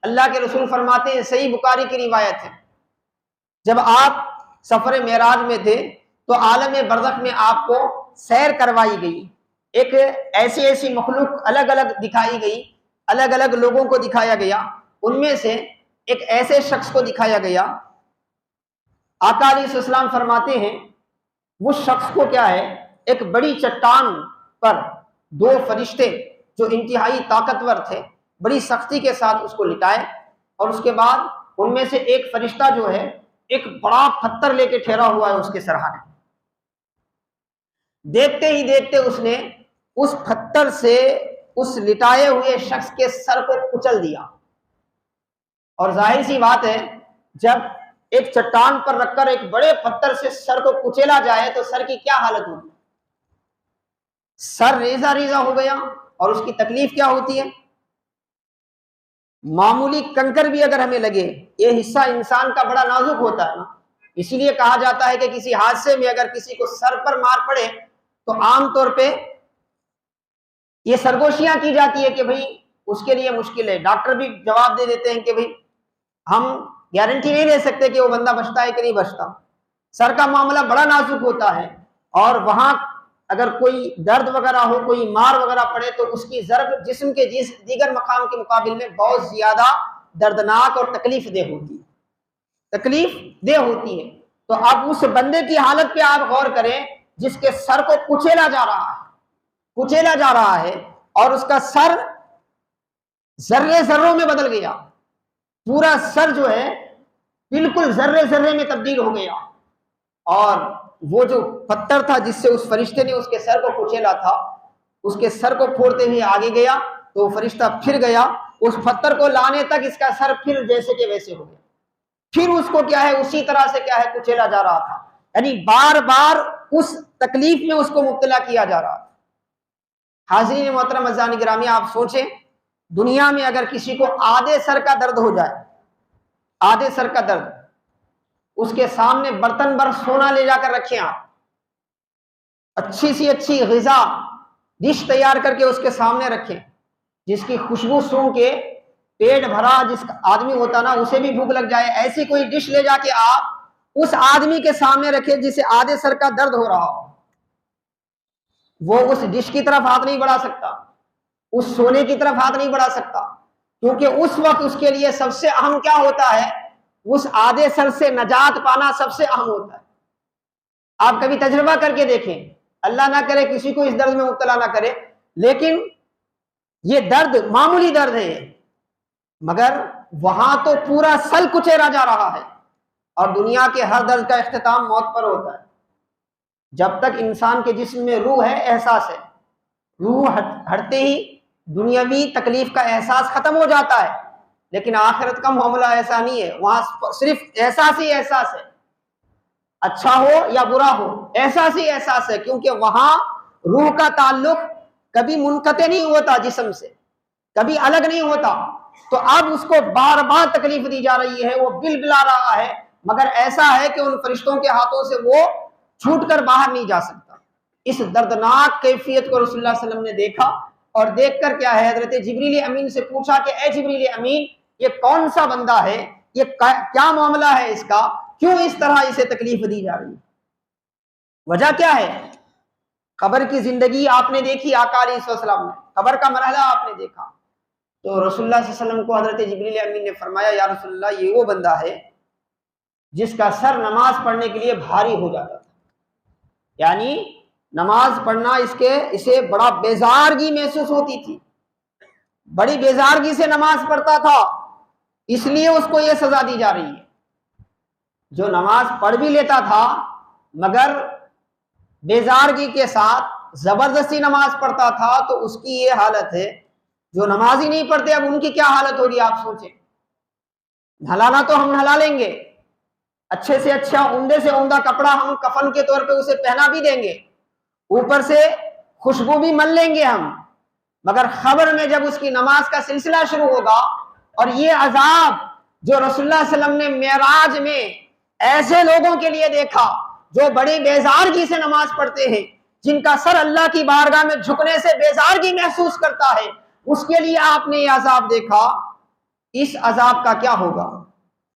اللہ کے رسول فرماتے ہیں، صحیح بخاری کی روایت ہے، جب آپ سفر معراج میں تھے تو عالم برزخ میں آپ کو سیر کروائی گئی، ایک ایسی ایسی مخلوق الگ الگ دکھائی گئی، الگ الگ لوگوں کو دکھایا گیا، ان میں سے ایک ایسے شخص کو دکھایا گیا، آقا علیہ السلام فرماتے ہیں وہ شخص کو کیا ہے، ایک بڑی چٹان پر دو فرشتے جو انتہائی طاقتور تھے بڑی سختی کے ساتھ اس کو لٹائے، اور اس کے بعد ان میں سے ایک فرشتہ جو ہے ایک بڑا پتھر لے کے ٹھہرا ہوا ہے اس کے سرہانے، دیکھتے ہی دیکھتے اس نے اس پتھر سے اس لٹائے ہوئے شخص کے سر کو کچل دیا۔ اور ظاہر سی بات ہے جب ایک چٹان پر رکھ کر ایک بڑے پتھر سے سر کو کچیلا جائے تو سر کی کیا حالت ہوگی، سر ریزہ ریزہ ہو گیا، اور اس کی تکلیف کیا ہوتی ہے، معمولی کنکر بھی اگر ہمیں لگے، یہ حصہ انسان کا بڑا نازک ہوتا ہے نا، اسی لیے کہا جاتا ہے کہ کسی حادثے میں اگر کسی کو سر پر مار پڑے تو عام طور پہ یہ سرگوشیاں کی جاتی ہے کہ بھئی اس کے لیے مشکل ہے، ڈاکٹر بھی جواب دے دیتے ہیں کہ بھئی ہم گارنٹی نہیں لے سکتے کہ وہ بندہ بچتا ہے کہ نہیں بچتا، سر کا معاملہ بڑا نازک ہوتا ہے، اور وہاں اگر کوئی درد وغیرہ ہو، کوئی مار وغیرہ پڑے تو اس کی ضرب جسم کے دیگر مقام کے مقابل میں بہت زیادہ دردناک اور تکلیف دہ ہوتی ہے۔ تو اب اس بندے کی حالت پہ آپ غور کریں جس کے سر کو کچیلا جا رہا ہے اور اس کا سر ذرے ذروں میں بدل گیا، پورا سر جو ہے بالکل ذرے ذرے میں تبدیل ہو گیا، اور وہ جو پتھر تھا جس سے اس فرشتے نے اس کے سر کو کچیلا تھا، اس کے سر کو پھوڑتے ہوئے آگے گیا تو وہ فرشتہ پھر گیا، اس پتھر کو لانے تک اس کا سر پھر جیسے کہ ویسے ہو گیا، پھر اس کو کیا ہے اسی طرح سے کیا ہے کچیلا جا رہا تھا، یعنی بار بار اس تکلیف میں اس کو مبتلا کیا جا رہا تھا۔ حاضرین محترم عزیزان گرامی، آپ سوچیں دنیا میں اگر کسی کو آدھے سر کا درد ہو جائے، آدھے سر کا درد، اس کے سامنے برتن بھر سونا لے جا کر رکھیں، آپ اچھی سی اچھی غذا ڈش تیار کر کے اس کے سامنے رکھیں، جس کی خوشبو سونگھ کے پیٹ بھرا جس آدمی ہوتا نا اسے بھی بھوک لگ جائے، ایسی کوئی ڈش لے جا کے آپ اس آدمی کے سامنے رکھیں جسے آدھے سر کا درد ہو رہا ہو، وہ اس ڈش کی طرف ہاتھ نہیں بڑھا سکتا، اس سونے کی طرف ہاتھ نہیں بڑھا سکتا، کیونکہ اس وقت اس کے لیے سب سے اہم کیا ہوتا ہے، اس آدھے سر سے نجات پانا سب سے اہم ہوتا ہے۔ آپ کبھی تجربہ کر کے دیکھیں، اللہ نہ کرے کسی کو اس درد میں مبتلا نہ کرے، لیکن یہ درد معمولی درد ہے، مگر وہاں تو پورا سل کچیرا جا رہا ہے، اور دنیا کے ہر درد کا اختتام موت پر ہوتا ہے۔ جب تک انسان کے جسم میں روح ہے، احساس ہے، روح ہٹتے ہی دنیاوی تکلیف کا احساس ختم ہو جاتا ہے، لیکن آخرت کا معاملہ ایسا نہیں ہے، وہاں صرف احساس ہی احساس ہے، اچھا ہو یا برا ہو احساس ہی احساس ہے، کیونکہ وہاں روح کا تعلق کبھی منقطع نہیں ہوتا، جسم سے کبھی الگ نہیں ہوتا، تو اب اس کو بار بار تکلیف دی جا رہی ہے، وہ بل بلا رہا ہے، مگر ایسا ہے کہ ان فرشتوں کے ہاتھوں سے وہ چھوٹ کر باہر نہیں جا سکتا۔ اس دردناک کیفیت کو رسول اللہ صلی اللہ علیہ وسلم نے دیکھا، اور دیکھ کر کیا ہے حضرت جبریل امین سے پوچھا کہ اے جبریل امین، یہ کون سا بندہ ہے، یہ کیا معاملہ ہے اس کا، کیوں اس طرح اسے تکلیف دی جا رہی ہے، وجہ کیا ہے؟ قبر کی زندگی آپ نے دیکھی، آقا علیہ السلام نے قبر کا مرحلہ آپ نے دیکھا، تو رسول اللہ صلی اللہ علیہ وسلم کو حضرت جبریل امین نے فرمایا یا رسول اللہ، یہ وہ بندہ ہے جس کا سر نماز پڑھنے کے لیے بھاری ہو جاتا تھا، یعنی نماز پڑھنا اسے بڑا بیزارگی محسوس ہوتی تھی، بڑی بیزارگی سے نماز پڑھتا تھا، اس لیے اس کو یہ سزا دی جا رہی ہے۔ جو نماز پڑھ بھی لیتا تھا مگر بیزارگی کے ساتھ زبردستی نماز پڑھتا تھا، تو اس کی یہ حالت ہے۔ جو نماز ہی نہیں پڑھتے اب ان کی کیا حالت ہوگی آپ سوچیں۔ نہلانا تو ہم نہلا لیں گے، اچھے سے اچھا عمدے سے عمدہ کپڑا ہم کفن کے طور پہ اسے پہنا بھی دیں گے، اوپر سے خوشبو بھی مل لیں گے ہم، مگر خبر میں جب اس کی نماز کا سلسلہ شروع ہوگا، اور یہ عذاب جو رسول اللہ صلی اللہ علیہ وسلم نے معراج میں ایسے لوگوں کے لیے دیکھا جو بڑی بیزارگی سے نماز پڑھتے ہیں، جن کا سر اللہ کی بارگاہ میں جھکنے سے بیزارگی محسوس کرتا ہے، اس کے لیے آپ نے یہ عذاب دیکھا، اس عذاب کا کیا ہوگا؟